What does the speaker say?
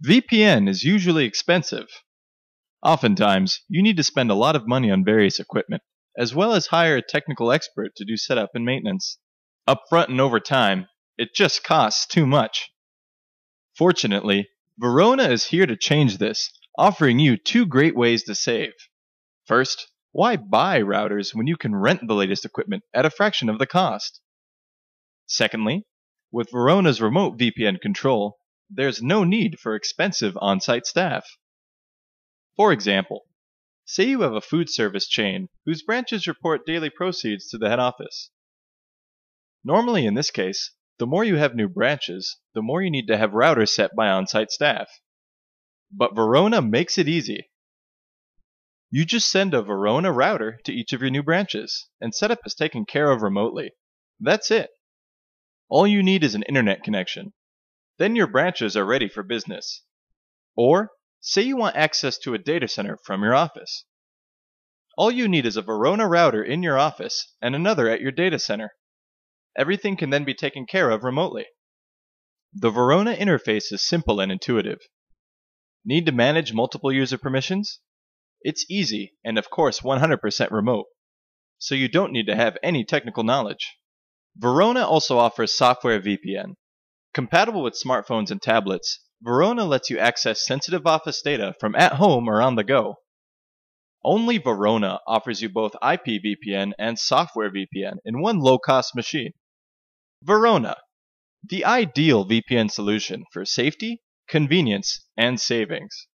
VPN is usually expensive. Oftentimes, you need to spend a lot of money on various equipment, as well as hire a technical expert to do setup and maintenance. Upfront and over time, it just costs too much. Fortunately, Verona is here to change this, offering you two great ways to save. First, why buy routers when you can rent the latest equipment at a fraction of the cost? Secondly, with Verona's remote VPN control, there's no need for expensive on-site staff. For example, say you have a food service chain whose branches report daily proceeds to the head office. Normally in this case, the more you have new branches, the more you need to have routers set by on-site staff. But Verona makes it easy. You just send a Verona router to each of your new branches, and setup is taken care of remotely. That's it. All you need is an internet connection. Then your branches are ready for business. Or, say you want access to a data center from your office. All you need is a Verona router in your office and another at your data center. Everything can then be taken care of remotely. The Verona interface is simple and intuitive. Need to manage multiple user permissions? It's easy and of course 100% remote, so you don't need to have any technical knowledge. Verona also offers software VPN. Compatible with smartphones and tablets, Verona lets you access sensitive office data from at home or on the go. Only Verona offers you both IPVPN and software VPN in one low-cost machine. Verona, the ideal VPN solution for safety, convenience, and savings.